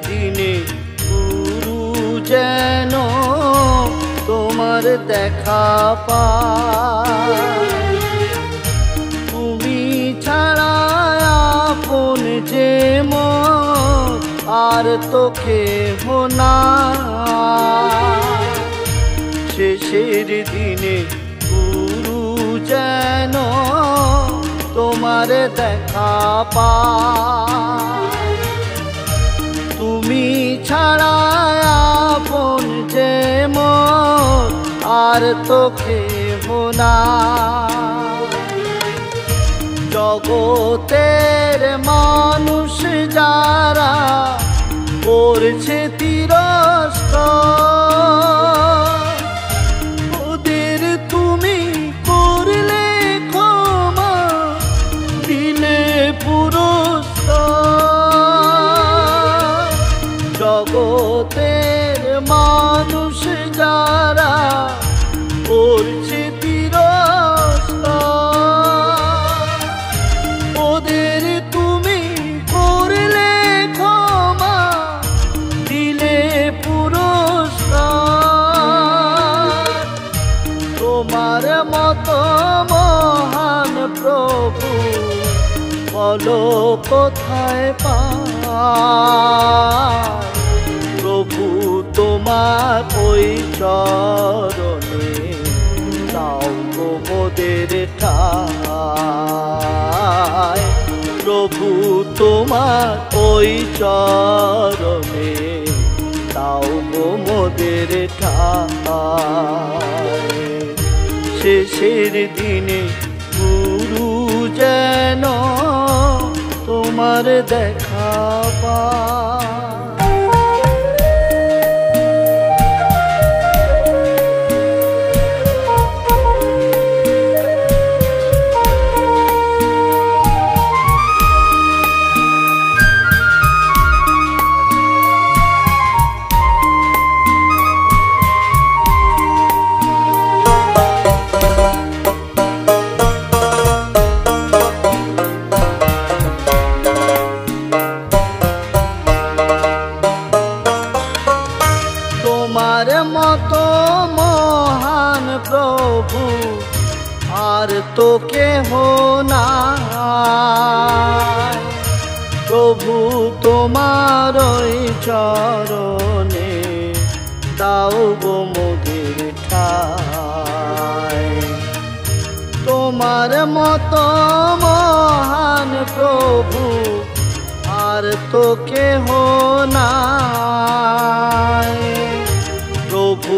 দিনে গুরু যেন তোমার দেখা পায়। তুমি ছাড়া আপন যে মন আর তো কেহ না। শেষের দিনে গুরু যেন তোমার দেখা পায়। তুমি ছাড়া আপন যে মন আর তো কেহ না। জগতের মানুষ যারা করছে তিরস্কার, ওদের তুমি করলে ক্ষমা, দিলে পুরস্কার। জগতের মানুষ যারা করছে তিরস্কার, ওদের তুমি করলে ক্ষমা, দিলে পুরস্কার। তোমার মতো মহান প্রভু বলো কোথায় পাই। প্রভু তোমার ওই চরণে দাও গো মোদের ঠাই। প্রভু তোমার ওই চরণে দাও গো মোদের ঠাই। শেষের দিনে গুরু যেন তোমার দেখা পায়। তোমার মতো মহান প্রভু আর তো কেহ নাই। প্রভু তোমার ওই চরণে দাও গো মোদের ঠাই। তোমার মতো মহান প্রভু আর তো কেহ নাই। প্রভু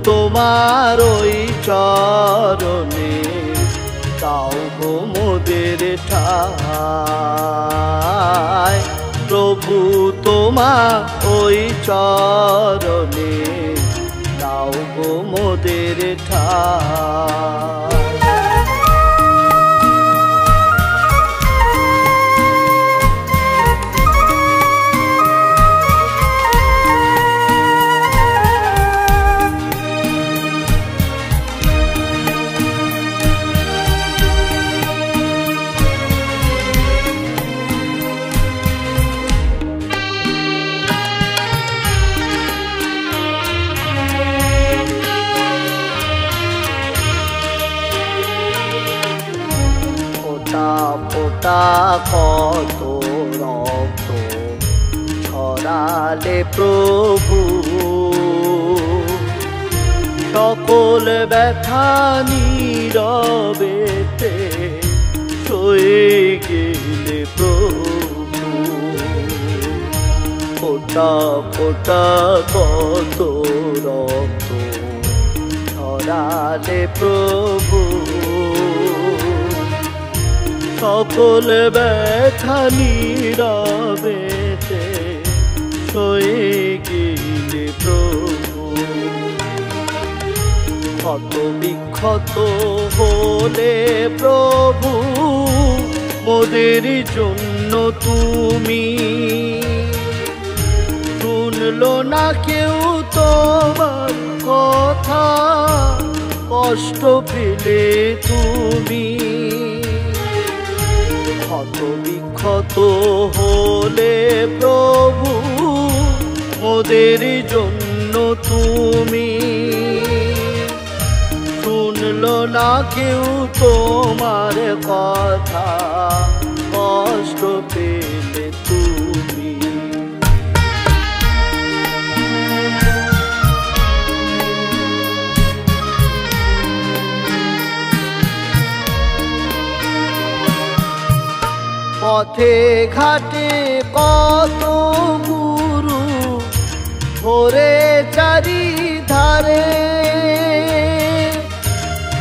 তোমার ওই চরণে দাও গো মোদের ঠাই। প্রভু তোমার ওই চরণে দাও গো মোদের ঠাই। ফোঁটা কত রক্ত ছড়ালে প্রভু, সকল ব্যথা নীরবেতে সয়ে গেলে প্রভু। ফোঁটা ফোঁটা কত রক্ত ছড়ালে প্রভু, সকল ব্যথা নীরবেতে সয়ে গেলে প্রভু। ক্ষত বিক্ষত হলে প্রভু মোদের জন্য তুমি, শুনলো না কেউ তোমার কথা, কষ্ট পেলে তুমি। ক্ষত বিক্ষত হলে প্রভু মোদের জন্য তুমি। শুনলো না কেউ তোমার কথা, কষ্ট পেলে তুমি। পথে ঘাটে কত গুরু ঘোরে চারিধারে,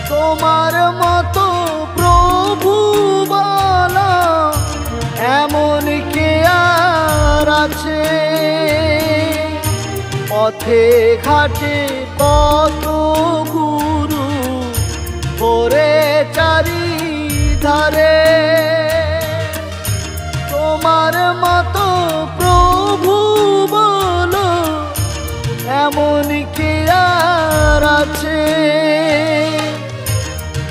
তোমার মতো প্রভু বলা এমন কে আর আছে। পথে ঘাটে কত গুরু ঘোরে চারিধারে, তোমার মতো প্রভু বলো এমন কে আর আছে।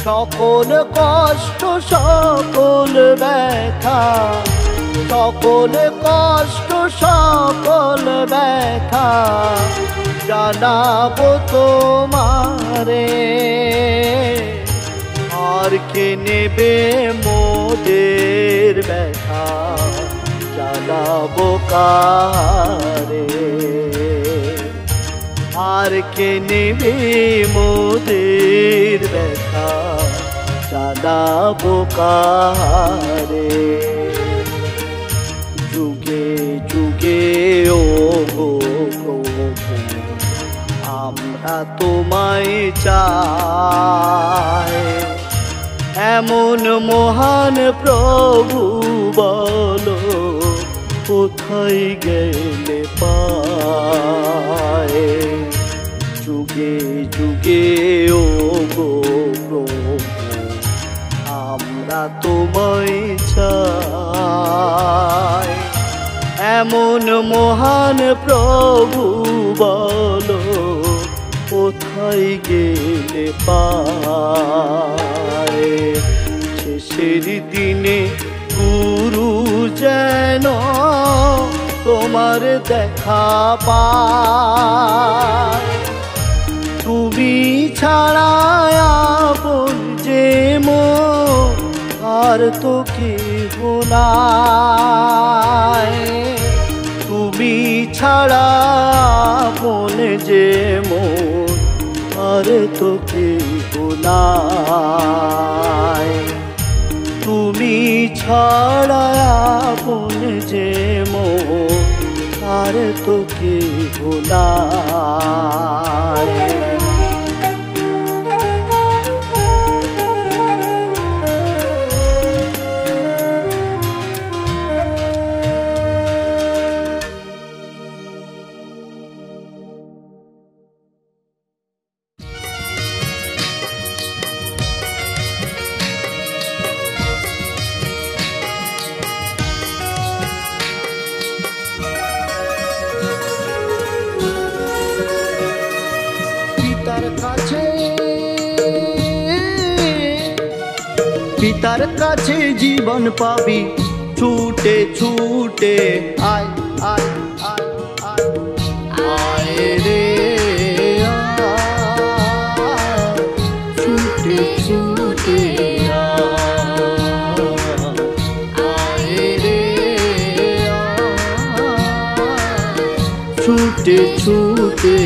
সকল কষ্ট সকল ব্যথা, সকল কষ্ট সকল ব্যথা জানাবো তোমারে। আর কে নেবে মোদের ব্যথা, জানাবো কারে। আর কে নেবে মোদের ব্যথা, জানাবো কারে। যুগে যুগে ও গো প্রভু, আমরা তোমায় চাই। এমন মহান প্রভু বলো কোথায় গেলে পায়। যুগে যুগে ও গো প্রভু, আমরা তোমায় চাই। এমন মহান প্রভু বলো কোথায় গেলে পায়। শেষের দিনে গুরু যেন তোমার দেখা পায়। তুমি ছাড়া আপন যে মন আর তো কেহ নাই। তুমি ছাড়া আপন যে মন আর তো কেহ নাই। তুমি ছাড়া আপন যে মন আর তো কেহ নাই। পিতার কাছে জীবন পাবি ছুটে ছুটে আয় আয় আয় আয় আয় রে ছুটে ছুটে আয় রে ছুটে ছুটে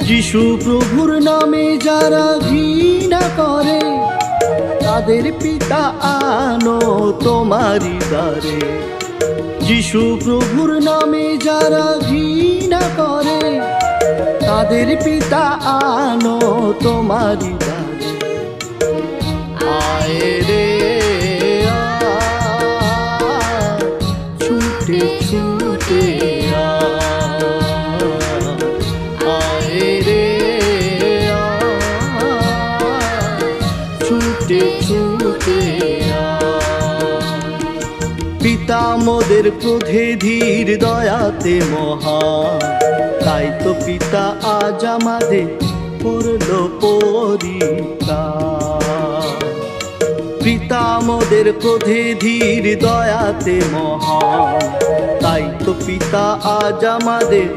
যিশু প্রভুর নামে যারা ঘৃণা করে তাদের পিতা আনো তোমারি দ্বারে। যিশু প্রভুর নামে যারা ঘৃণা করে তাদের পিতা আনো তোমারি দ্বারে। আয় রে ছুটে ছুটে ছুটে ছুটে পিতা মোদের ক্রোধে ধীর দয়াতে মহান, তাই তো পিতা আজ আমাদের করলো পরিত্রাণ। পিতা মোদের ক্রোধে ধীর দয়াতে মহান, তাই তো পিতা আজ আমাদের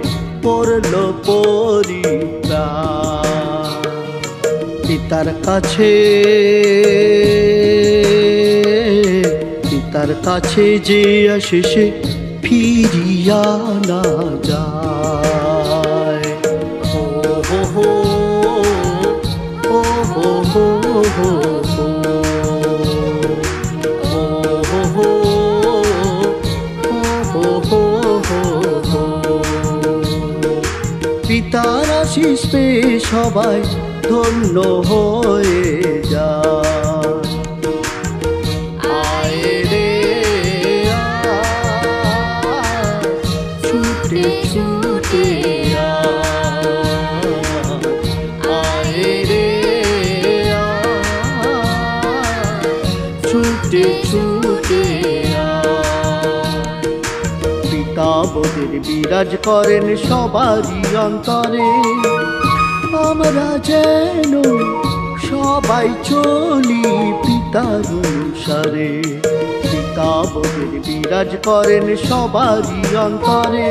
করলো পরিত্রাণ। পিতার কাছে যে আসে সে ফিরিয়া না যায়। ও হো হো ও হো হো হো পিতার আশীষ পেয়ে সবাই ধন্য হয়ে যায়। আয় রে ছুটে ছুটে আয় রে ছুটে ছুটে পিতা বোধের বিরাজ করেন সবারই অন্তরে, আমরা যেন সবাই চলি পিতার অনুসারে। পিতা বোধের বিরাজ করেন সবারই অন্তরে,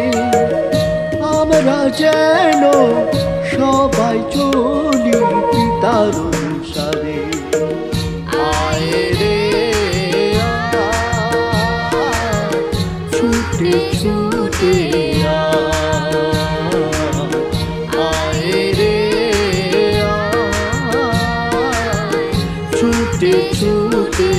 আমরা যেন সবাই চলি পিতার অনুসারে। আয় রে ছুটে ছুটে আয় রে ছুটে ছুটে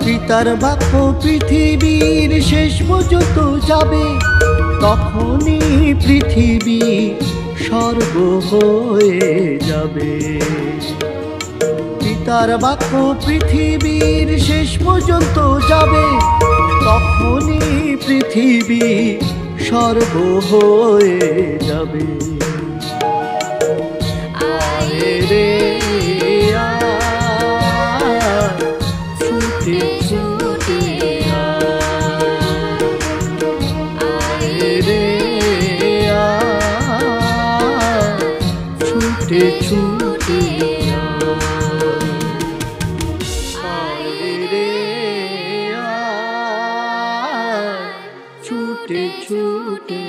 পিতার বাক্য পৃথিবীর শেষ পর্যন্ত যাবে, তখনই পৃথিবী স্বর্গ হয়ে যাবে। পিতার বাক্য পৃথিবীর শেষ পর্যন্ত যাবে, তখনই পৃথিবী স্বর্গ হয়ে যাবে। আয় রে ছুটে ছুটে আয় রে ছুটে ছুটে আয় রে ছুটে ছুটে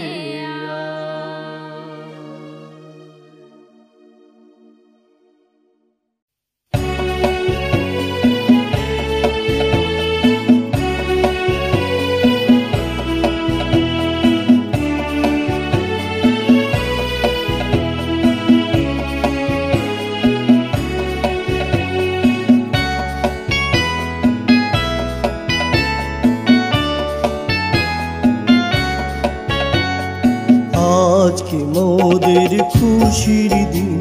আজকে মোদের খুশির দিন,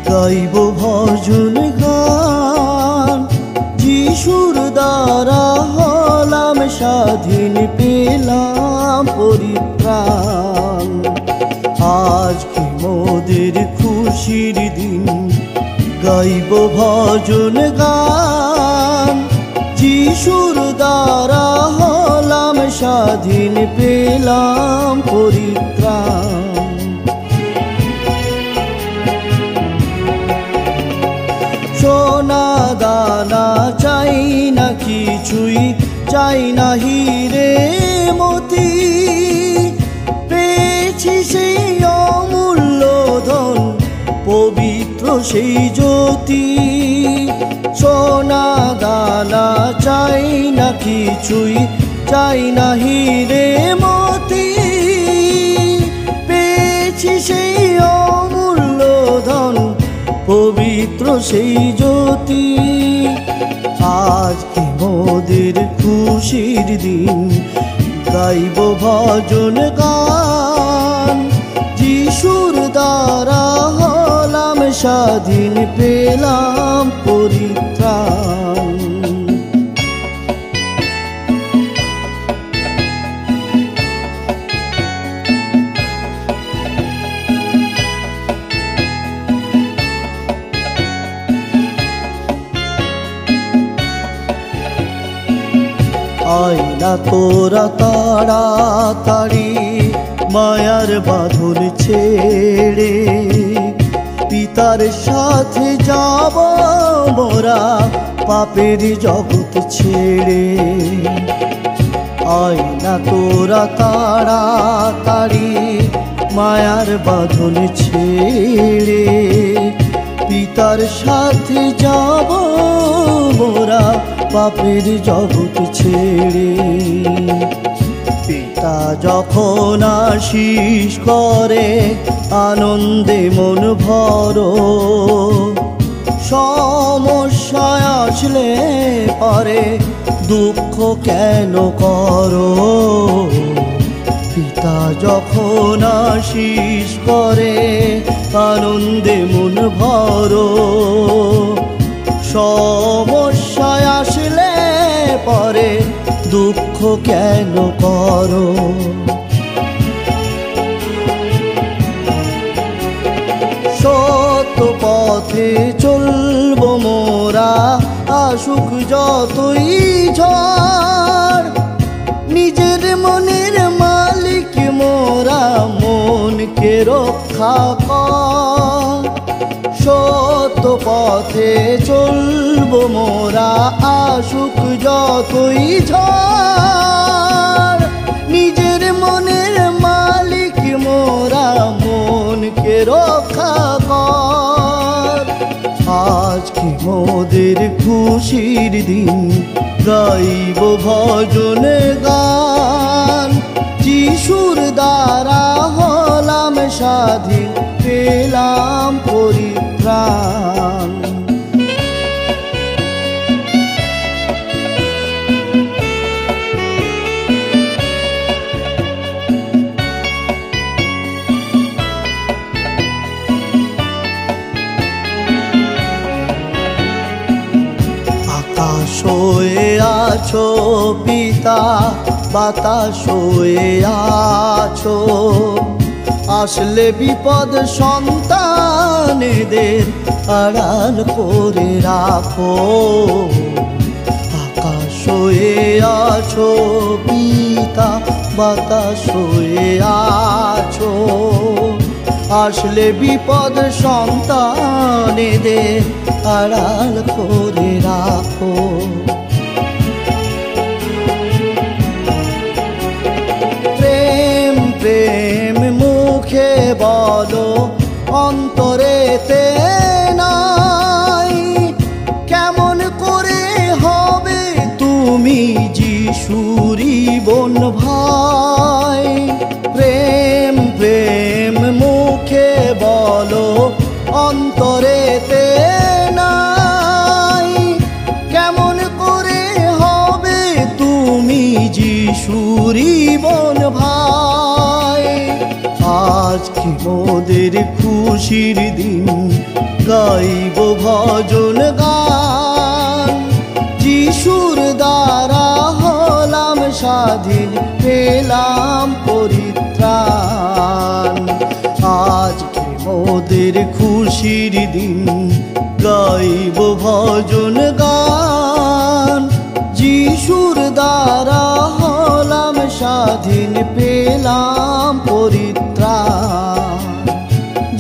গাইব ভজন গান। যিশুর দ্বারা হলাম স্বাধীন, পেলাম পরিত্রাণ। আজকে মোদের খুশির দিন, গাইব ভজন গান। যিশুর দ্বারা হলাম স্বাধীন, পেলাম পরিত্রাণ। সোনা দানা চাই না কিছুই, চাই না হিরে মতি। পেয়েছি সেই অমূল্য ধন, পবিত্র সেই জ্যোতি। সোনা দানা চাই না কিছুই, চাই না হিরে মতি। পেয়েছি সেই অমূল্য ধন, পবিত্র সেই জ্যোতি। আজকে মোদের খুশির দিন, গাইব ভজন গান। যিশুর দ্বারা হলাম স্বাধীন, পেলাম পরিত্রাণ। আয়না তোরা তাড়াতাড়ি মায়ার বাঁধন ছেড়ে, পিতার সাথে যাব মোরা পাপের জগৎ ছেড়ে। আয়না তোরা তাড়াতাড়ি মায়ার বাঁধন ছেড়ে, পিতার সাথে যাব মোরা পাপের জগৎ ছেড়ে। পিতা যখন আশীষ করে আনন্দে মন ভরো, সমস্যায় আসলে পরে দুঃখ কেন করো। পিতা যখন আশীষ করে আনন্দে মন ভরো, সমস্যায় আসলে পরে দুঃখ কেন করো। সত্য পথে চলবো মোরা, আসুক যতই ঝড়। নিজের মনের মালিক মোরা, মনকে রক্ষা কর। সত্য পথে চলবো মোরা, আসুক যতই ঝড়। নিজের মনের মালিক মোরা, মনকে রক্ষা কর। আজকে মোদের খুশির দিন, গাইব ভজন গান। যিশুর দ্বারা হলাম স্বাধীন, পেলাম পরিত্রাণ। আকাশ হয়ে আছো পিতা, বাতাস হয়ে আছো। আসলে বিপদ সন্তানেদের আড়াল করে রাখো। আকাশ হয়ে আছো পিতা, বাতাস হয়ে আছো। আসলে বিপদ সন্তানেদের আড়াল করে রাখো। প্রেম প্রেম মুখে বলো, অন্তরেতে নাই। কেমন করে হবে তুমি যিশুরি বোন ভাই। প্রেম প্রেম মুখে বলো, অন্তরেতে নাই। কেমন করে হবে তুমি যিশুরি বোন ভাই। আজকে মোদের খুশির দিন, গাইব ভজন গান। যিশুর দ্বারা হলাম স্বাধীন, পেলাম পরিত্রাণ। আজকে মোদের খুশির দিন, গাইব ভজন গান। যিশুর দ্বারা হলাম স্বাধীন, পেলাম পরিত্রাণ।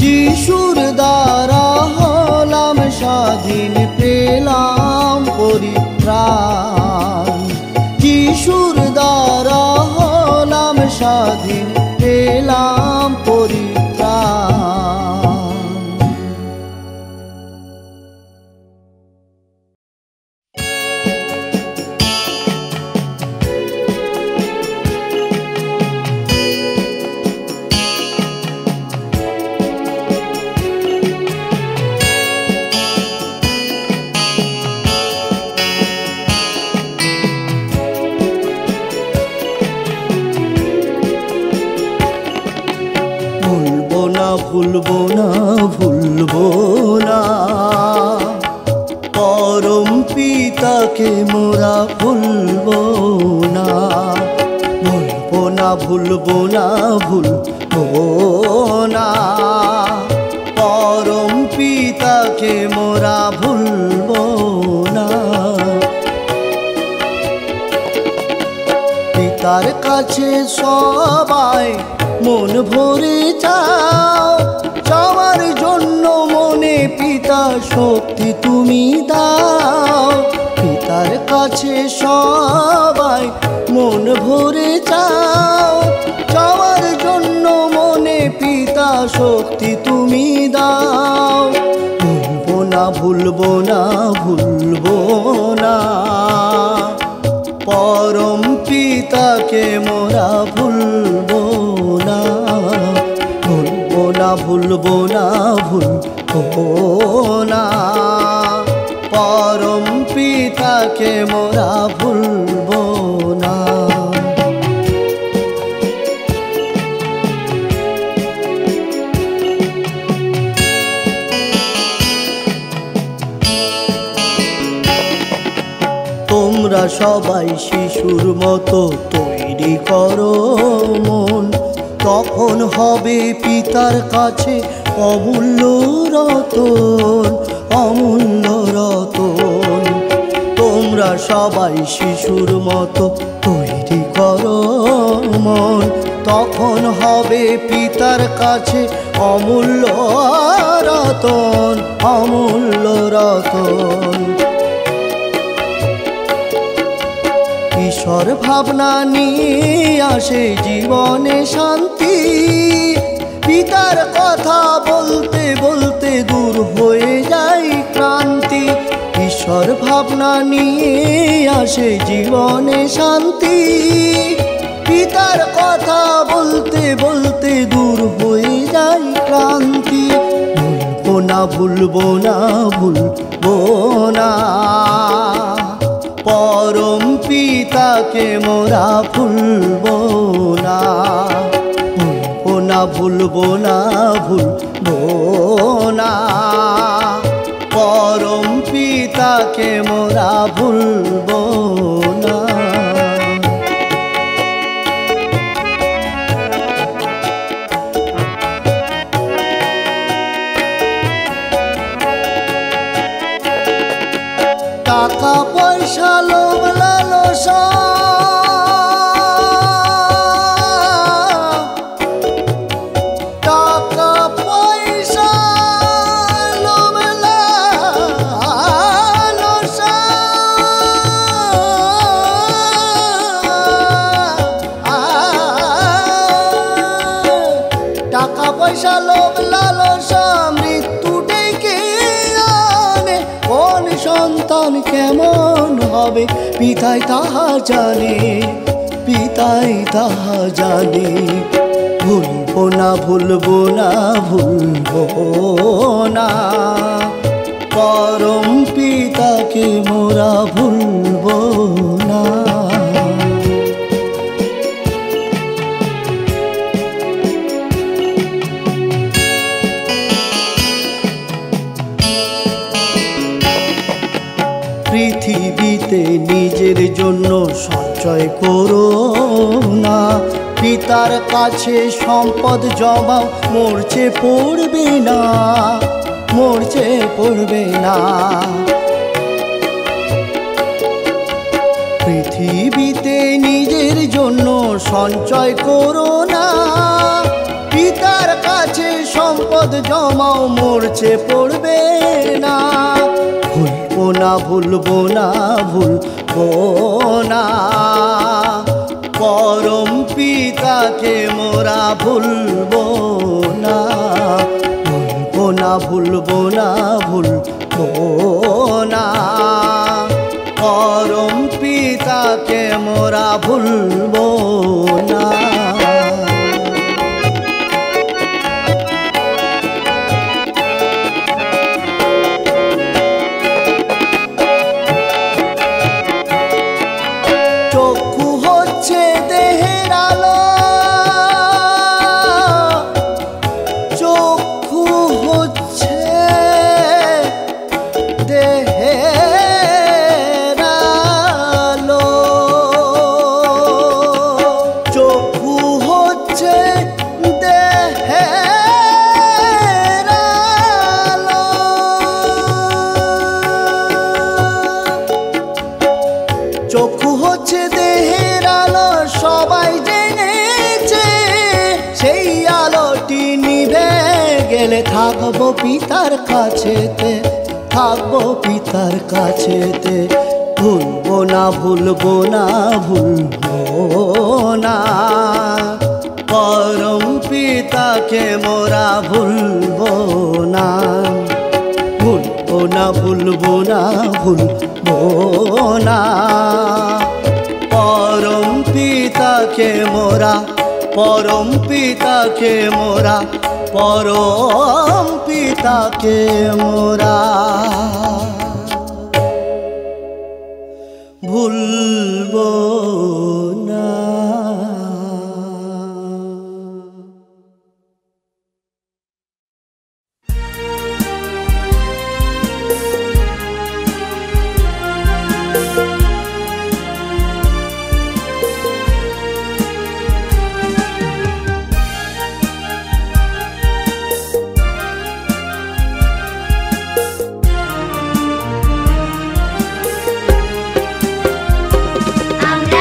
যিশুর দ্বারা হলাম স্বাধীন, পেলাম পরিত্রাণ। যিশুর দ্বারা হলাম স্বাধীন, পেলাম পরিত্রাণ। ভুলবো না, ভুলবো না। পরম পিতাকে মোরা ভুলবো না, ভুলবো না, ভুলবো না, ভুলবো না। পরম পিতাকে মোরা ভুলবো না। পিতার কাছে সবাই মন ভরে চাও, চাওয়ার জন্য মনে পিতা শক্তি তুমি দাও। পিতার কাছে সবাই মন ভরে চাও, চাওয়ার জন্য মনে পিতা শক্তি তুমি দাও। ভুলবো না, ভুলবো না, ভুলবো না। পরম পিতাকে মোরা ভুলবো না, ভুলবো না, ভুলবো না, ভুলবো না। পরম পিতাকে মোরা ভুলবো না। তোমরা সবাই শিশুর মতো তৈরি করো মন, তখন হবে পিতার কাছে অমূল্য রতন, অমূল্য রতন। তোমরা সবাই শিশুর মতো তৈরি করো মন, তখন হবে পিতার কাছে অমূল্য রতন, অমূল্য রতন। ঈশ্বর ভাবনা নিয়ে আসে জীবনে শান্তি, পিতার কথা বলতে বলতে দূর হয়ে যায় ক্লান্তি। ঈশ্বর ভাবনা নিয়ে আসে জীবনে শান্তি, পিতার কথা বলতে বলতে দূর হয়ে যায় ক্লান্তি। ভুলবো না, ভুলবো না, ভুলবো না। পরম পিতাকে মোরা ভুলবো না, ভুলবো না, ভুলবো না, ভুলবো না। পরম পিতাকে মোরা ভুলবো না। টাকা পয়সা লোভ লালসা, টাকা পয়সা লোভ লালসা, টাকা পয়সা লোভ লালসা মৃত্যু ডেকে আনে। কোন সন্তান কেমন হবে পিতাই তাহা জানে, পিতাই তাহা জানে। ভুলবো না, ভুলবো না, ভুলবো না। পরম পিতাকে মোরা ভুলবো না। পৃথিবীতে নিজের জন্য সঞ্চয় করো না, পিতার কাছে সম্পদ জমাও, মরচে পড়বে না, মরচে পড়বে না। পৃথিবীতে নিজের জন্য সঞ্চয় করো না, পিতার কাছে সম্পদ জমাও, মরচে পড়বে না। ভুলবো না, ভুলবো না, ভুলবো না। পরম পিতাকে মোরা ভুলবো না, ভুলবো না, ভুলবো না, ভুলবো না। পরম পিতাকে মোরা ভুলবো না। চক্ষু হচ্ছে দেহের আলো, চক্ষু থাকবো পিতার কাছেতে, থাকবো পিতার কাছেতে, ভুলবো না ভুলবো না ভুলবো না, পরম পিতাকে মোরা ভুলবো না, ভুলবো না ভুলবো না ভুলবো না, পরম পিতাকে মোরা, পরম পিতাকে মোরা, পরম পিতাকে মোরা ভুলবো না। আমরা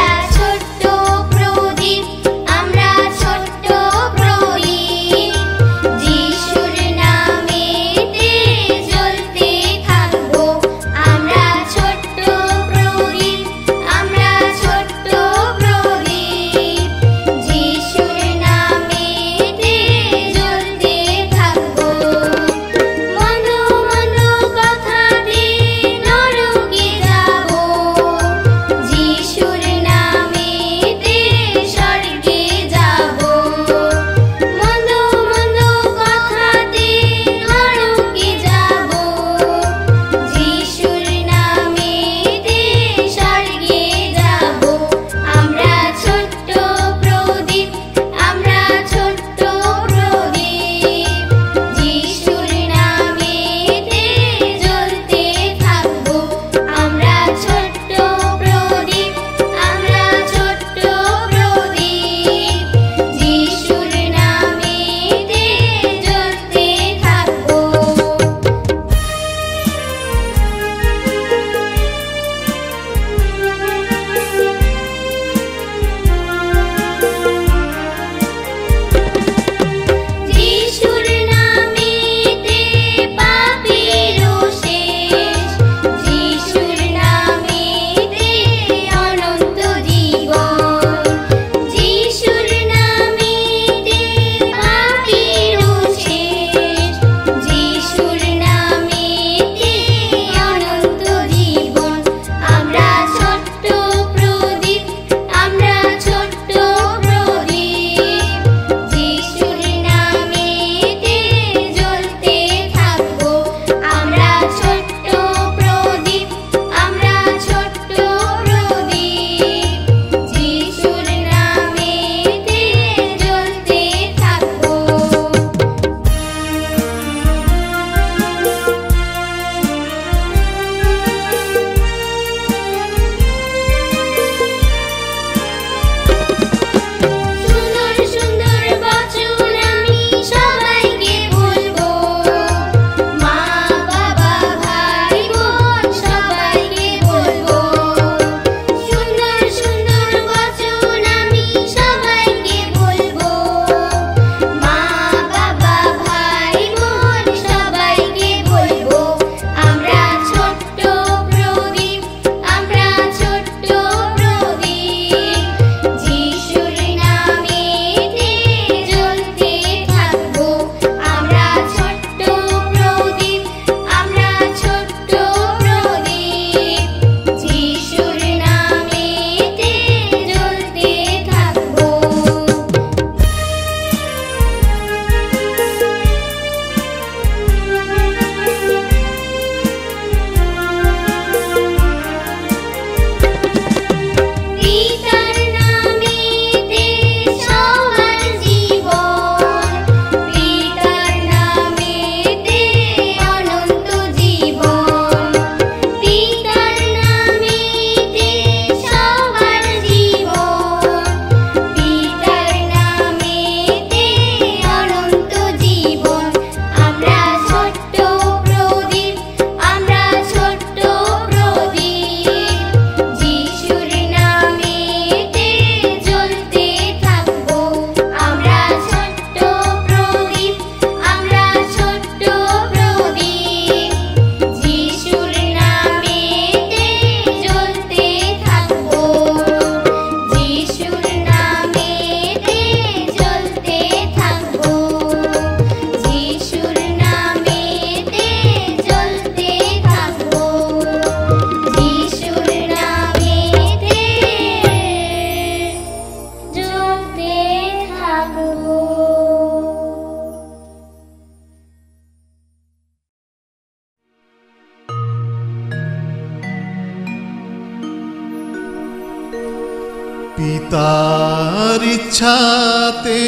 পিতার ইচ্ছাতে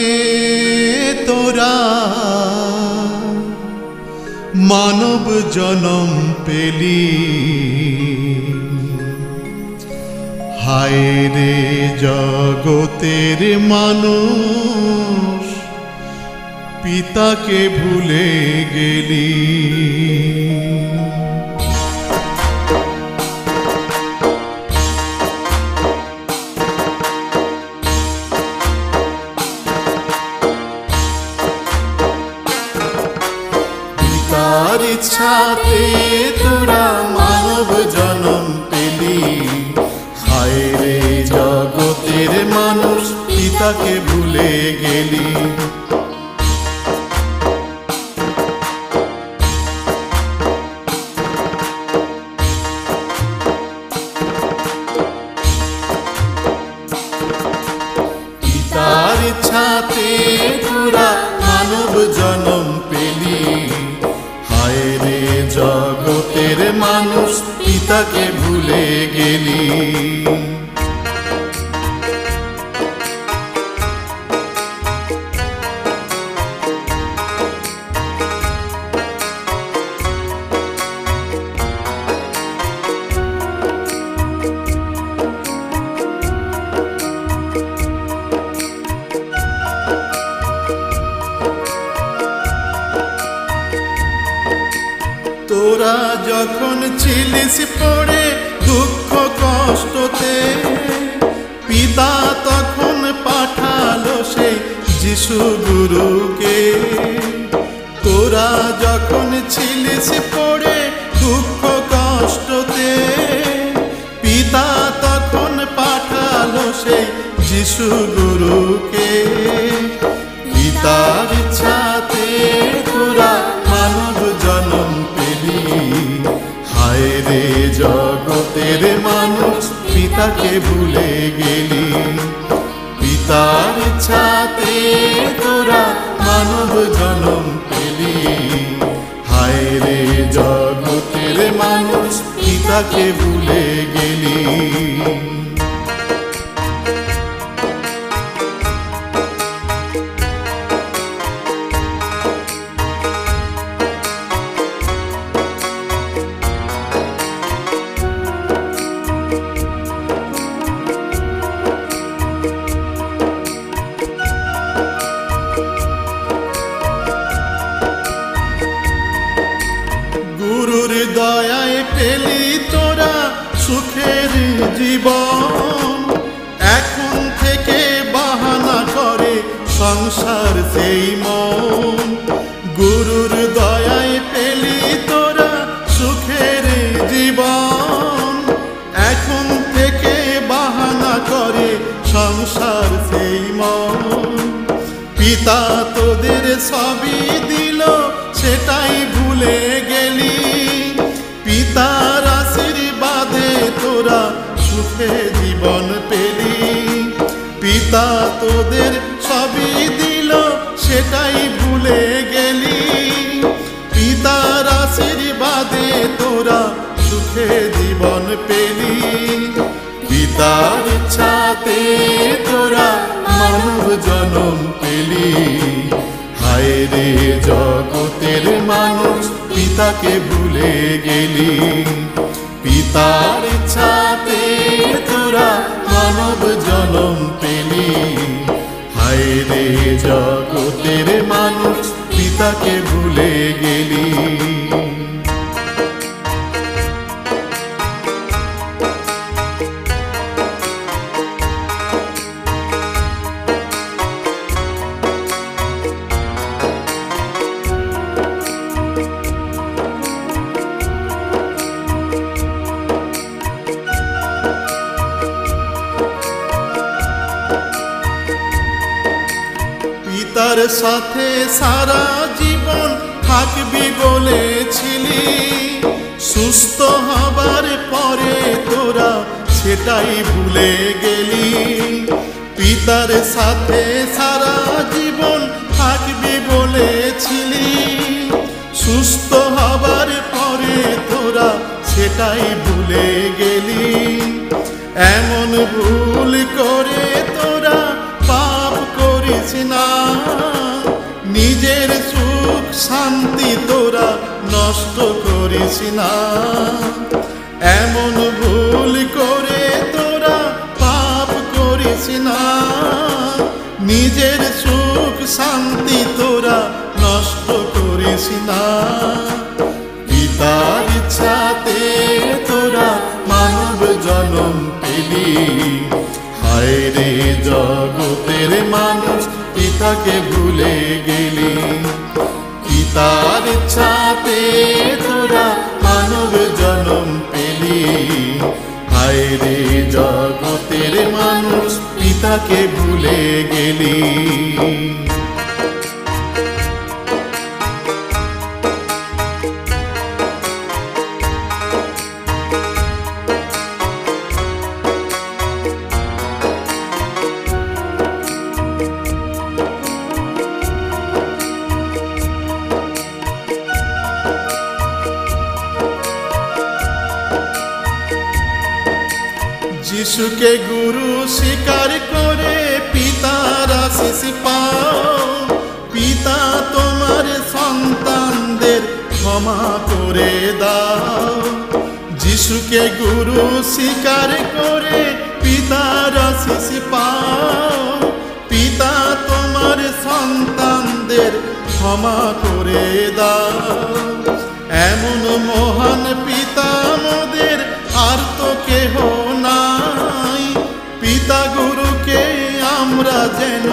তোরা মানব জনম পেলি, হায় রে জগতের মানুষ পিতাকে ভুলে গেলি। পিতার ইচ্ছাতে তোরা মানব জনম পেলি, হায় রে জগতের মানুষ পিতাকে ভুলে গেলি। পিতার ইচ্ছাতে তোরা মানব জনম পেলি, হায় রে জগতের মানুষ পিতাকে ভুলে গেলি। তোরা যখন ছিলিস পড়ে দুঃখ কষ্টতে, পিতা তখন পাঠালো সেই যিশু গুরুকে। তোরা যখন ছিলিস পড়ে দুঃখ কষ্টতে, পিতা তখন পাঠালো সেই যিশু গুরুকে। পিতার ইচ্ছাতে তোরা মানব জনম পেলি, হায় রে জগতের মানুষ পিতাকে ভুলে গেলি। পিতার ইচ্ছাতে তোরা মানব জনম পেলি, হায় রে জগতের মানুষ পিতাকে ভুলে গেলি। গুরুর দয়ায় পেলি তোরা সুখের জীবন, এখন থেকে বাহানা করে সংসার সেই মন। গুরুর দয়ায় পেলি তোরা সুখের জীবন, এখন থেকে বাহানা করে সংসার সেই মন। পিতা তোদের সবই দিল সেটাই ভুলে গেলি, পিতার আশীর্বাদে তোরা সুখে জীবন পেলি। পিতা তোদের সবই দিল সেটাই ভুলে গেলি, পিতার আশীর্বাদে তোরা সুখে জীবন পেলি। পিতার ইচ্ছাতে তোরা মানব জনম পেলি, হায় রে জগতের মানুষ পিতাকে ভুলে গেলি। পিতার ইচ্ছাতে তোরা মানব জনম পেলি, হায় রে জগতের মানুষ পিতাকে ভুলে গেলি। পিতার সাথে সারা জীবন থাকবি বলেছিলি, সুস্থ হবার পরে তোরা সেটাই ভুলে গেলি। পিতার সাথে সারা জীবন থাকবি বলেছিলি, সুস্থ হবার পরে তোরা সেটাই ভুলে গেলি। এমন ভুল করে নষ্ট করিস না। এমন ভুল করে তোরা পাপ করিস না। নিজের সুখ শান্তি তোরা নষ্ট করিস না। পিতার ইচ্ছাতে তোরা মানব জন্ম পেলি। হায় রে জগতের মানুষ পিতাকে ভুলে গেলি। পিতার ইচ্ছাতে তোরা মানব জন্ম পেলি। হায় রে জগতের মানুষ পিতাকে ভুলে গেলি। যিশুকে গুরু স্বীকার করে পিতার আশীষ পাও। পিতা তোমার সন্তানদের ক্ষমা করে দাও। যিশুকে গুরু স্বীকার করে পিতার আশীষ পাও। পিতা তোমার সন্তানদের ক্ষমা করে দাও। এমন মহান পিতা মোদের আর তো কেহ নাই। পিতা গুরুকে আমরা যেন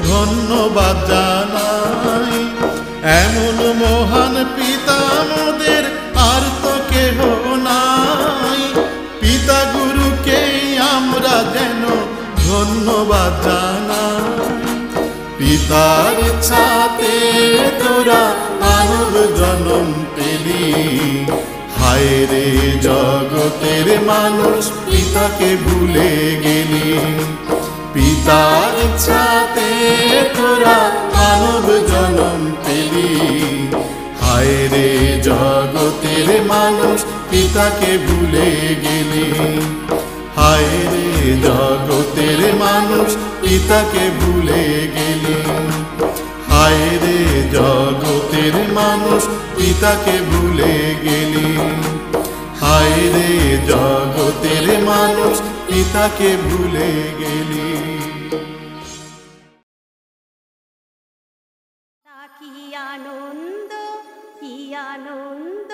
ধন্যবাদ জানাই। এমন মহান পিতা মোদের আর তো কেহ নাই। পিতা গুরুকে আমরা যেন ধন্যবাদ জানাই। পিতার ইচ্ছাতে তোরা মানব জন্ম পেলি। হায় রে জগতের মানুষ পিতাকে ভুলে গেলি। পিতার ইচ্ছাতে তোরা মানব জন্ম পেলি। হায় রে জগতের মানুষ পিতাকে ভুলে গেলি। হায় রে জগতের মানুষ পিতাকে ভুলে গেলি। হায় রে জগতের মানুষ পিতাকে ভুলে গেলি। হায় রে জগতের মানুষ পিতাকে ভুলে গেলি। কি আনন্দ, কি আনন্দ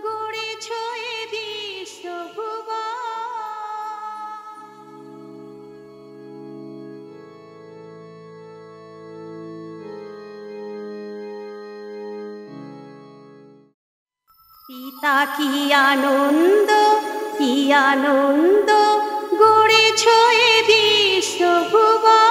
গড়েছ এ বিশ্বভুবন। পিতা কি আনন্দ, কি আনন্দ গড়েছ এ বিশ্বভুবন।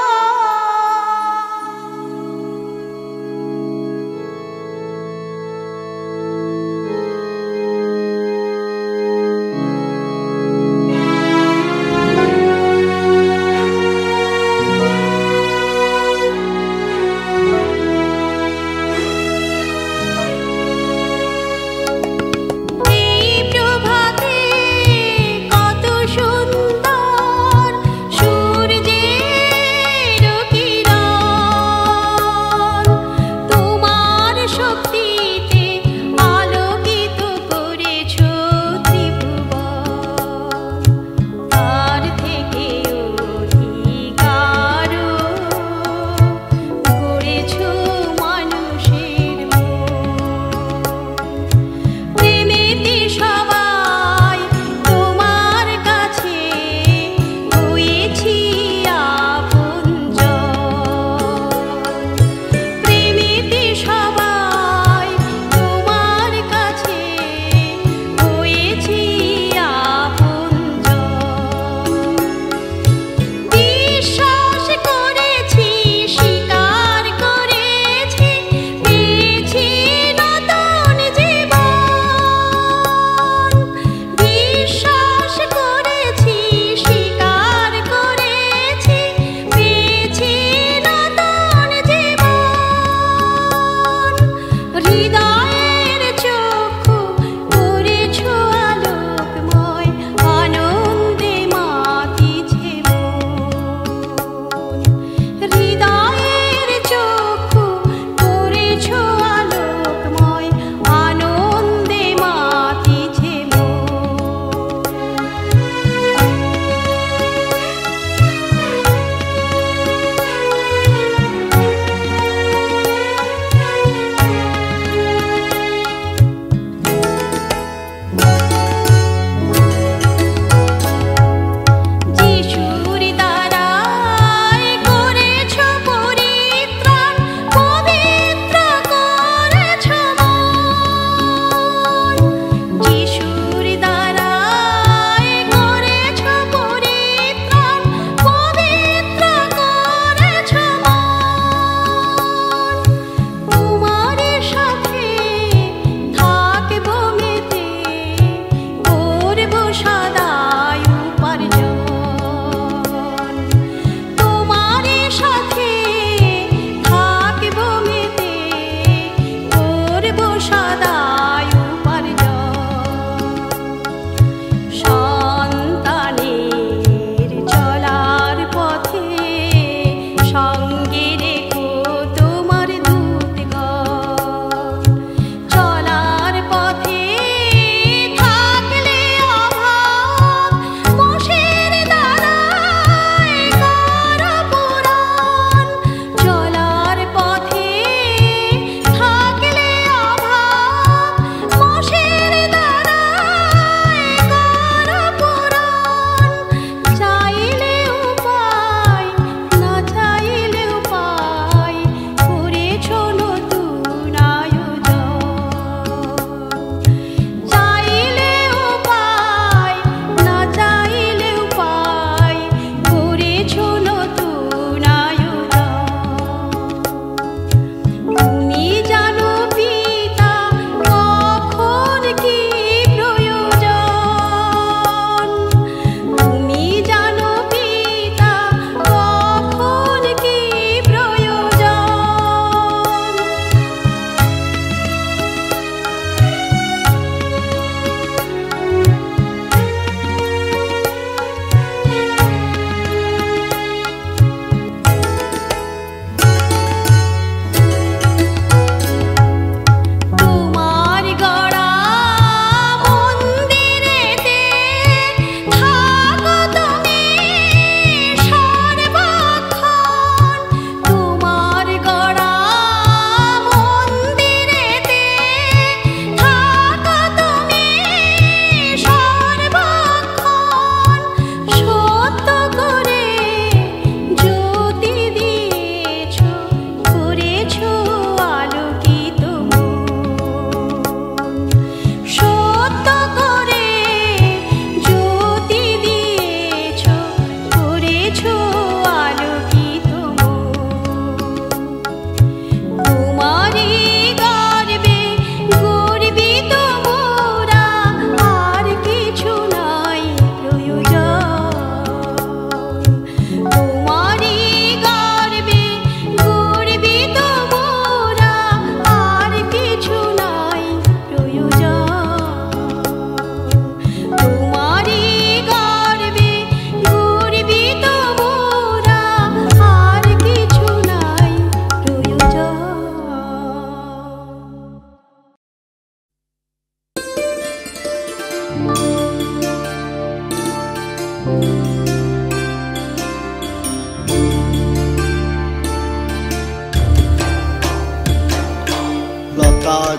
সুন্দর সূর্যের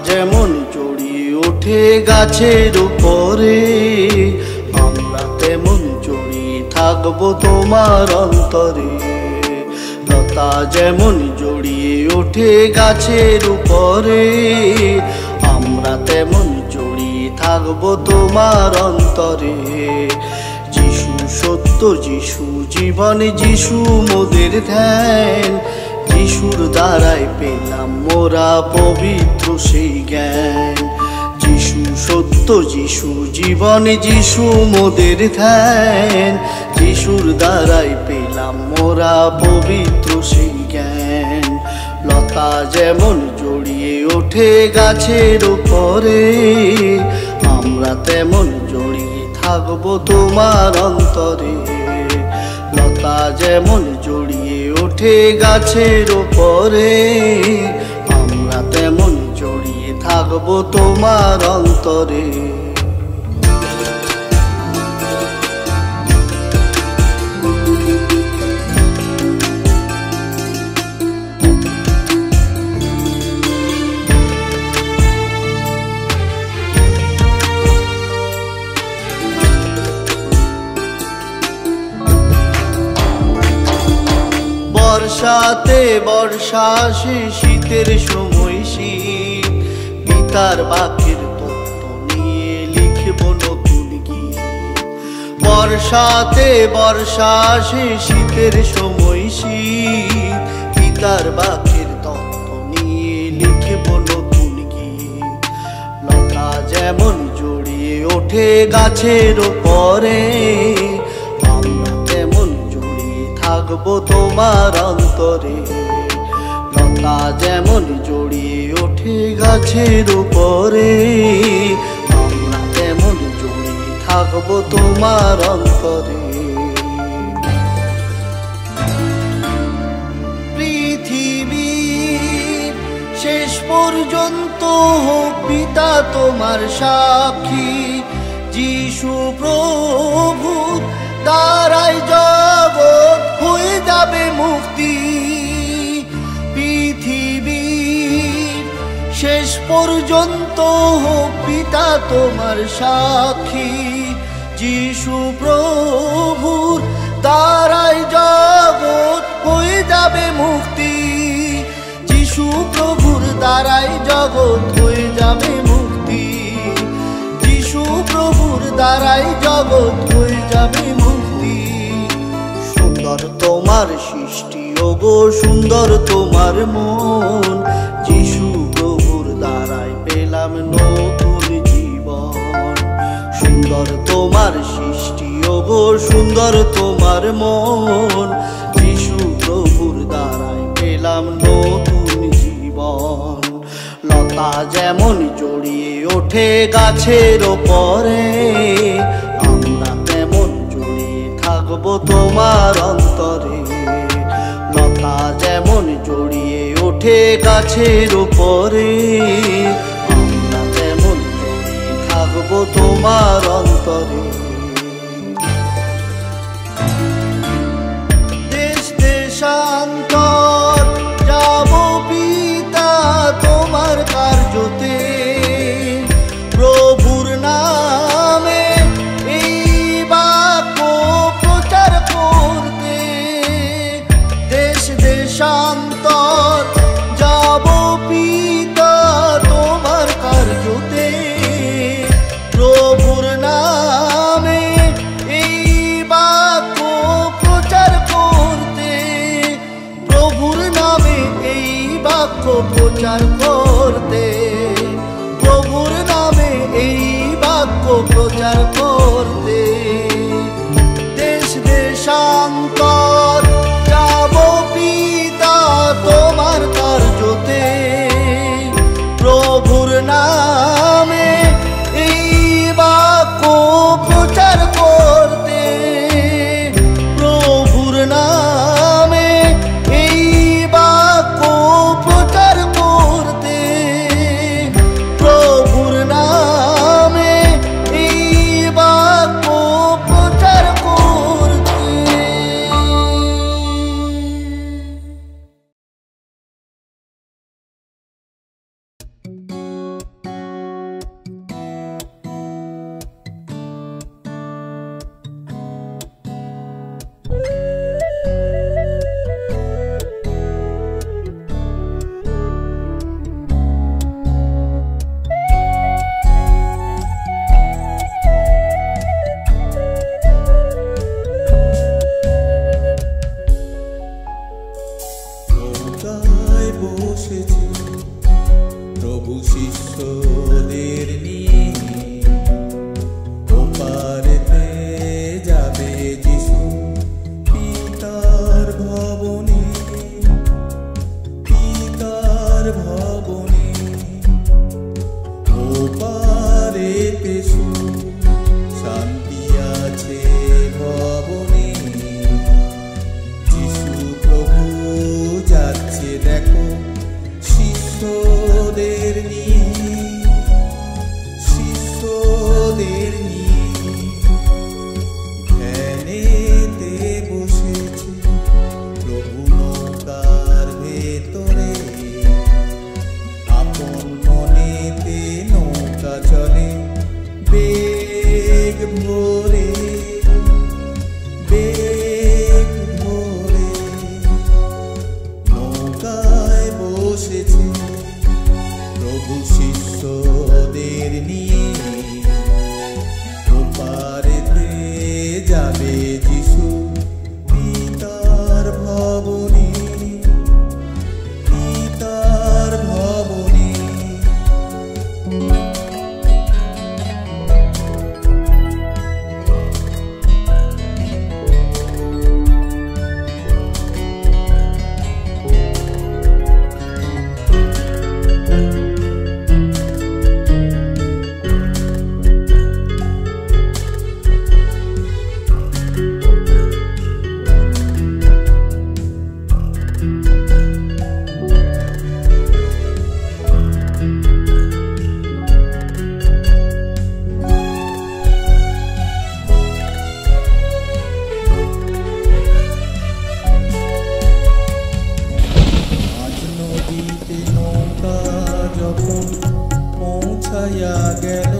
যেমন জড়িয়ে ওঠে গাছের উপরে, আমরা তেমন জড়িয়ে থাকবো তোমার অন্তরে। লতা যেমন জড়িয়ে ওঠে গাছের উপরে, আমরা তেমন জড়িয়ে থাকবো তোমার অন্তরে। যিশু সত্য, যিশু জীবন, যিশু মোদের ধ্যান, যিশুর দ্বারাই পেলাম মোরা পবিত্র সেই জ্ঞান। যিশু সত্য, যিশু জীবন, যিশু মোদের ধ্যান, যিশুর দ্বারাই পেলাম মোরা পবিত্র সেই জ্ঞান। লতা যেমন জড়িয়ে ওঠে গাছের উপরে, আমরা তেমন জড়িয়ে থাকবো তোমার অন্তরে। লতা যেমন জড়িয়ে ওঠে গাছের উপরে, আমরা তেমন জড়িয়ে থাকবো তোমার অন্তরে। বর্ষাতে বর্ষা আসে, শীতের সময় শীত, পিতার বাক্যের তত্ত্ব নিয়ে লিখব নতুন গীত। বর্ষাতে বর্ষা আসে, শীতের সময় শীত, পিতার বাক্যের তত্ত্ব নিয়ে লিখব নতুন গীত। লতা যেমন জড়িয়ে ওঠে গাছের উপরে, আমরা তেমন জড়িয়ে থাকবো তোমার অন্তরে। লতা যেমন জড়িয়ে ওঠে গাছের উপরে, আমরা তেমন জড়িয়ে থাকবো তোমার অন্তরে। পৃথিবীর শেষ পর্যন্ত হোক পিতা তোমার সাক্ষী, যিশু প্রভু দ্বারাই জগৎ হয়ে যাবে মুক্তি। পৃথিবীর শেষ পর্যন্ত হোক পিতা তোমার সাক্ষী, যিশু প্রভুর দ্বারাই জগৎ হয়ে যাবে মুক্তি। যিশু প্রভুর দ্বারাই জগৎ হয়ে যাবে মুক্তি। যিশু প্রভুর দ্বারাই জগৎ হয়ে যাবে মুক্তি। সুন্দর তোমার সৃষ্টি ওগো, সুন্দর তোমার মন, যিশু প্রভুর দ্বারাই পেলাম নতুন জীবন। সুন্দর তোমার সৃষ্টি ওগো, সুন্দর তোমার মন, যিশু প্রভুর দ্বারাই পেলাম নতুন জীবন। লতা যেমন জড়িয়ে ওঠে গাছের উপরে, আমরা তেমন জড়িয়ে থাকবো তোমার অন্তরে। লতা যেমন জড়িয়ে ওঠে গাছের উপরে, আমরা তেমন জড়িয়ে থাকবো তোমার অন্তরে। দেশ দেশান্তর যাব পিতা তোমার কার্যতে, প্রভুর নামে এই বাক্য প্রচার করতে। দেশ দেশান্তর যাব পিতা তোমার কার্যতে, প্রভুর নামে এই বাক্য প্রচার করতে। প্রভুর নামে এই বাক্য প্রচার করতে। প্রভুর নামে এই বাক্য প্রচার করতে। দেশ দেশান্তর যাব পিতা তোমার কার্যতে, প্রভুর নামে এই বাক্য প্রচার করতে। প্রভুর নামে এই বাক্য প্রচার করতে। প্রভুর নামে এই শিষ্যদের নিয়ে ধ্যানেতে বসেছে প্রভু নৌকার ভেতরে। আপন মনেতে নৌকা চলে বেগ ভরে, বেগ ভরে। নৌকায় বসেছে প্রভু শিষ্যদের নিয়ে। ওপারেতে যাবে যিশু পিতার ভবনে, পিতার ভবনে। গেল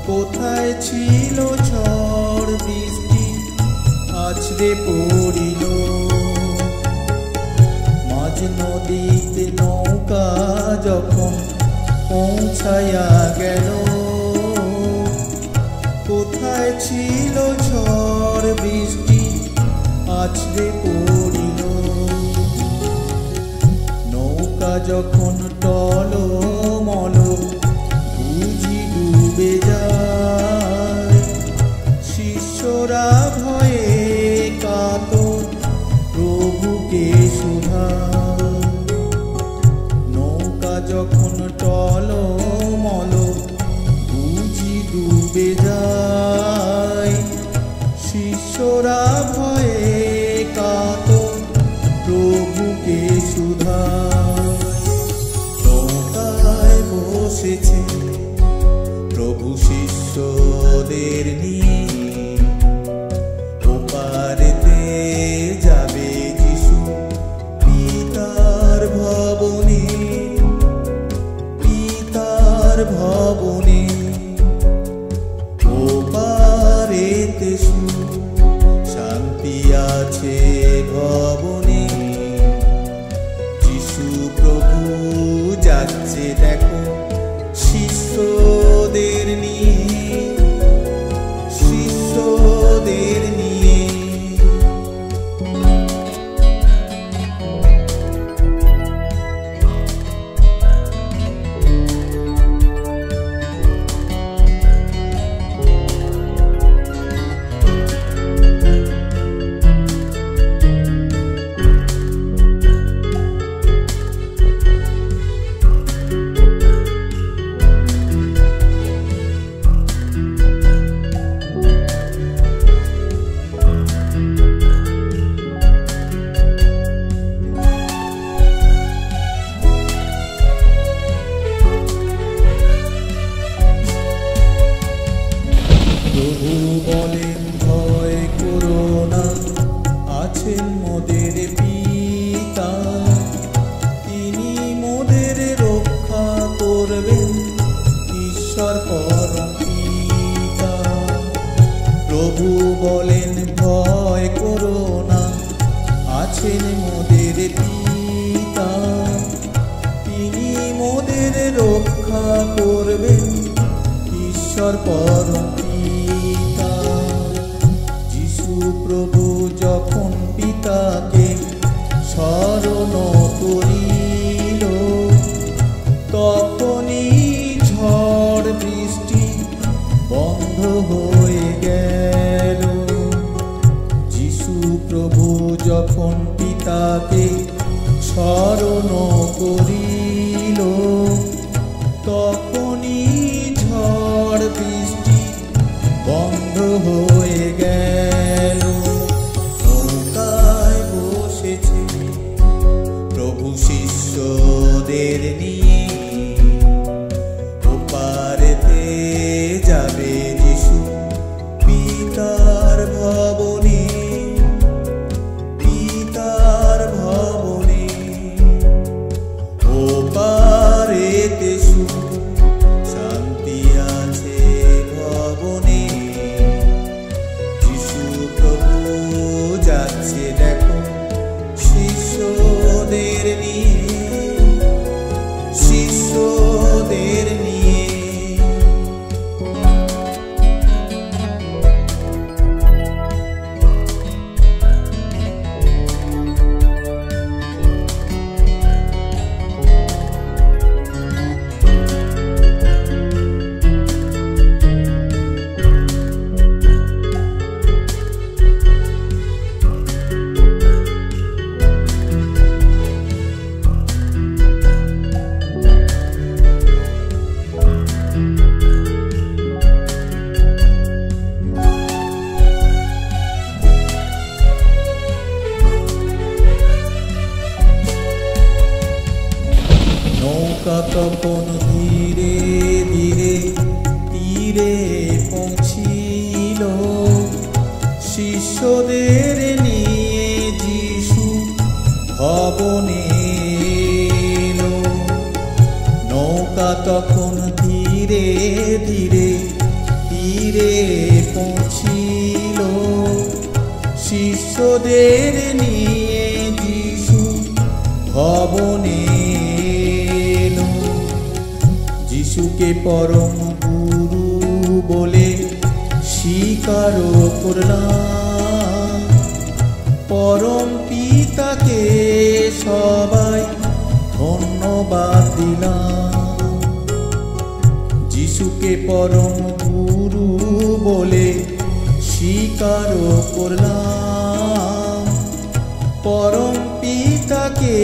কোথায় ছিল ঝড় বৃষ্টি আছড়ে পড়িল। মাঝ নদীতে নৌকা যখন পৌঁছায়া গেল, কোথায় ছিল ঝড় বৃষ্টি আছড়ে পড়িল। নৌকা যখন টলমল বুঝি ডুবে যায়, শিষ্যরা ভয়ে কাতর প্রভুকে শুধায়। নৌকা যখন টলমল বুঝি ডুবে যায়, শিষ্যরা ভয়ে কাতর প্রভুকে শুধায়। নৌকায় বসেছে প্রভু শিষ্যদের নিয়ে, ওপারেতে যাবে যিশু পিতার ভবনে, পিতার ভবনে। ওপারেতে শান্তি আছে ভবনে, যিশু প্রভু যাচ্ছে দেখো শিষ্যদের নিয়ে, শিষ্যদের নিয়ে। প্রভু বলেন ভয় করো না, আছেন মোদের পিতা, তিনি মোদের রক্ষা করবেন, ঈশ্বর পরম পিতা। প্রভু বলেন ভয় করো না, আছেন মোদের পিতা, তিনি মোদের রক্ষা করবেন, ঈশ্বর পরম পিতা। যিশু প্রভু যখন পিতাকে স্মরণ করিল, তখনই ঝড় বৃষ্টি বন্ধ হয়ে গেল। যিশু প্রভু যখন পিতাকে স্মরণ করিল, তখনই ঝড় বৃষ্টি বন্ধ হয়ে গেল। নৌকায় বসেছে প্রভু শিষ্যদের নিয়ে, ওপারেতে ধীরে তীরে পৌঁছিল, শিষ্যদের নিয়ে যিশু ভবনে এলো। যিশুকে পরম গুরু বলে স্বীকার করলাম, পরম পিতাকে সবাই ধন্যবাদ দিলাম। যিশুকে পরম গুরু বলে স্বীকার করলাম, পরম পিতাকে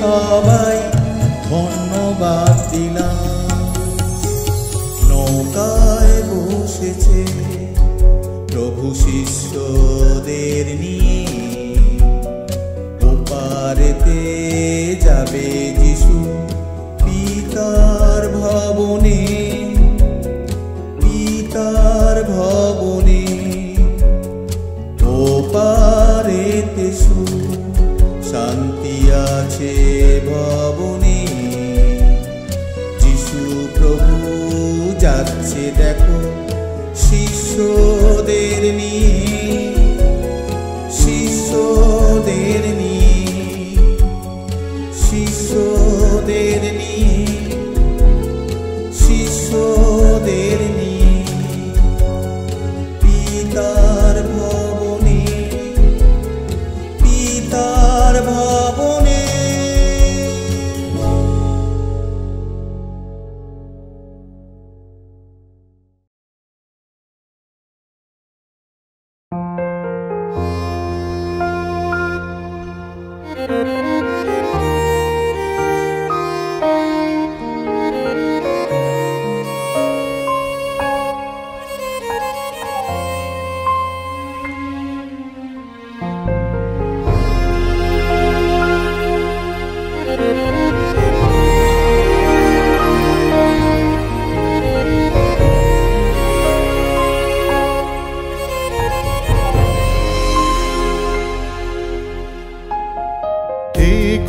সবাই ধন্যবাদ দিলাম। নৌকায় বসেছে প্রভু শিষ্যদের নিয়ে, ওপারেতে যাবে যিশু পিতার ভবনে, পিতার ভবনে। ওপারেতে শান্তি আছে ভবনে, যিশু প্রভু যাচ্ছে দেখো শিষ্যদের নিয়ে, শিষ্যদের নিয়ে, শিষ্যদের নিয়ে, শিষ্যদের নিয়ে। পিতার ভবনে, পিতার ভবনে।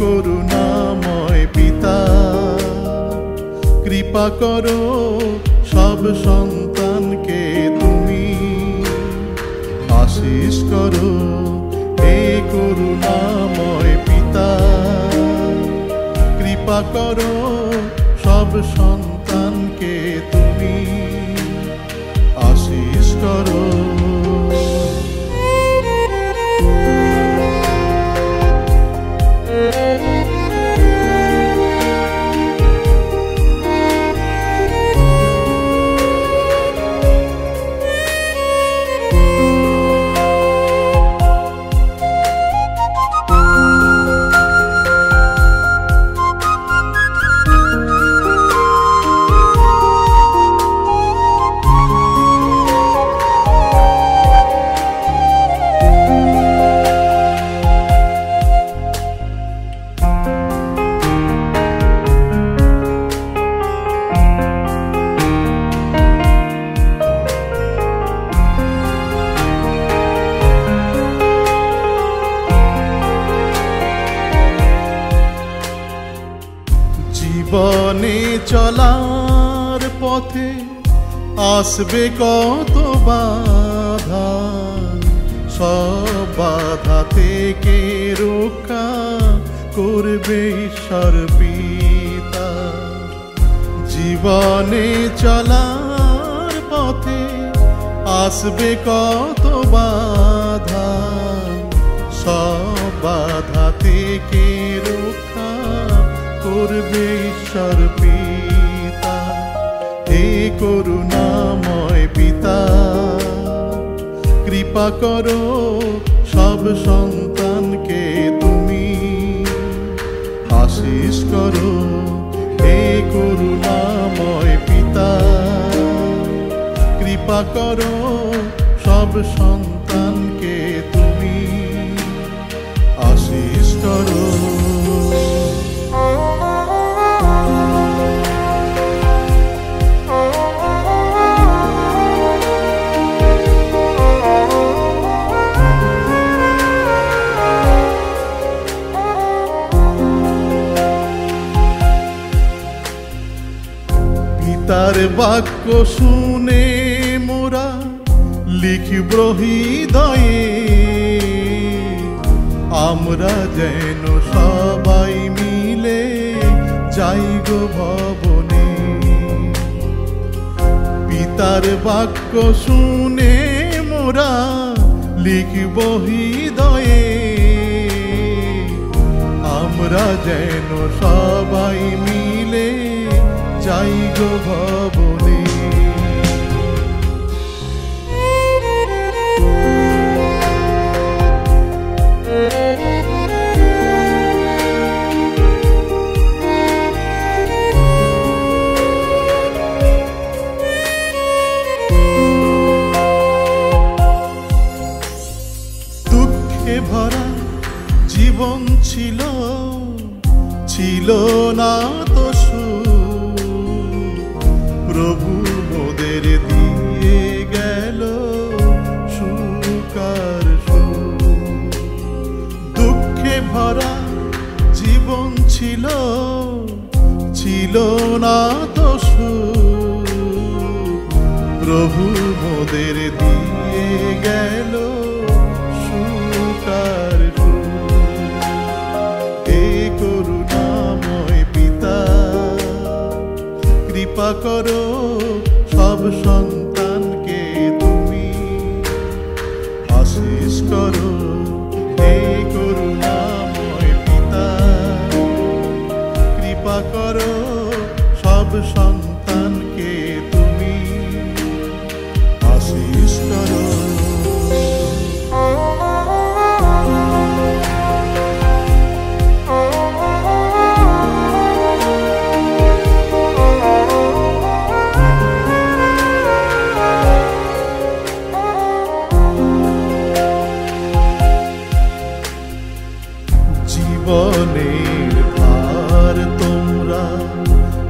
করুণাময় পিতা, কৃপা করো সব সন্তানকে তুমি, আশীষ করো হে করুণাময় পিতা, কৃপা করো সব সন্তানকে তুমি, আশীষ করো। জীবনে চলার পথে আসবে কত বাধা, সব বাধা থেকে রক্ষা করবে ঈশ্বর পিতা। জীবনে চলার পথে আসবে কত বাধা, সব বাধা থেকে রক্ষা করবে ঈশ্বর পিতা। হে করুণাময় পিতা, কৃপা করো সব সন্তানকে তুমি, আশীষ করো হে করুণাময় পিতা, কৃপা করো সব সন্তানকে তুমি, আশীষ করো। পিতার বাক্য শুনে মোরা লিখিব হৃদয়ে, আমরা যেন সবাই মিলে যাই গো ভবনে। পিতার বাক্য শুনে মোরা লিখিব হৃদয়ে, আমরা যেন সবাই মিলে যাই গো ভবনে। দুঃখে ভরা জীবন ছিল, ছিল না তো সুখ, প্রভু মোদের দিয়ে গেল সুখ আর সুখ। দুঃখে ভরা জীবন ছিল, ছিল না তো সুখ, প্রভু মোদের দিয়ে গেল সুখ আর সুখ। হে করুণাময় পিতা, কৃপা করো সব সন্তানকে তুমি, আশীষ করো। হে করুণাময় পিতা, কৃপা করো সব সন্তানকে তুমি, আশীষ করো। জীবনের ভার তোমরা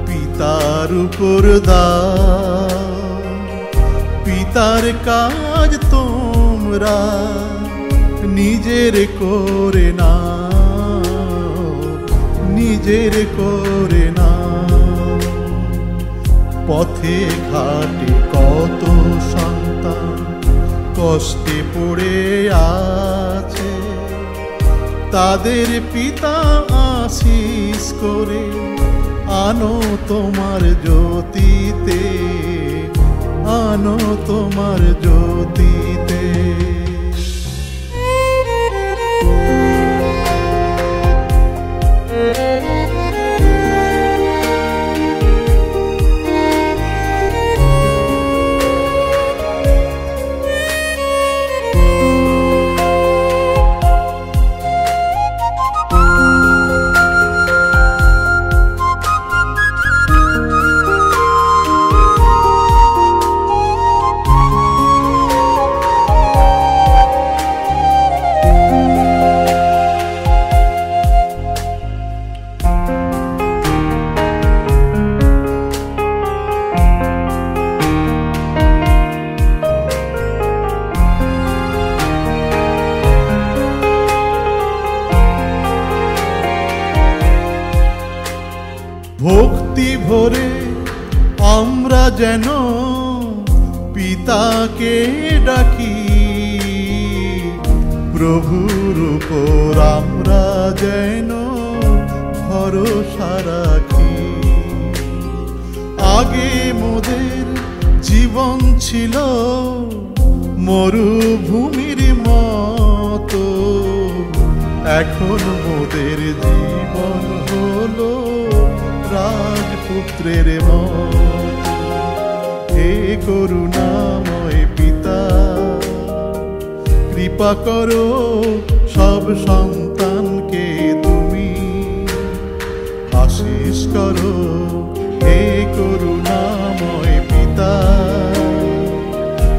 পিতার উপর দাও, পিতার কাজ তোমরা নিজের করে নাও, নিজের করে নাও। পথে ঘাটে কত সন্তান কষ্টে পড়ে আছে, তাদের পিতা আশীষ করে আনো তোমার জ্যোতিতে, আনো তোমার জ্যোতিতে। ভক্তি ভরে আমরা যেন পিতাকে ডাকি, প্রভুর উপর আমরা যেন ভরসা রাখি। আগে মোদের জীবন ছিল মরুভূমির মতো, এখন মোদের জীবন হলো রাজপুত্রের মত। হে করুণাময় পিতা, কৃপা করো সব সন্তানকে তুমি, আশীষ করো। হে করুণাময় পিতা,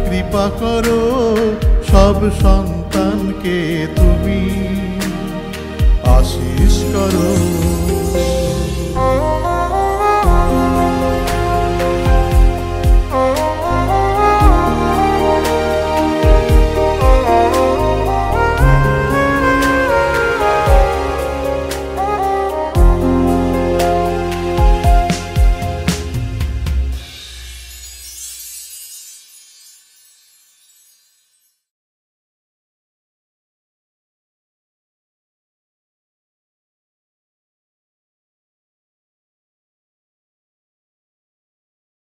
কৃপা করো সব সন্তানকে তুমি, আশীষ করো।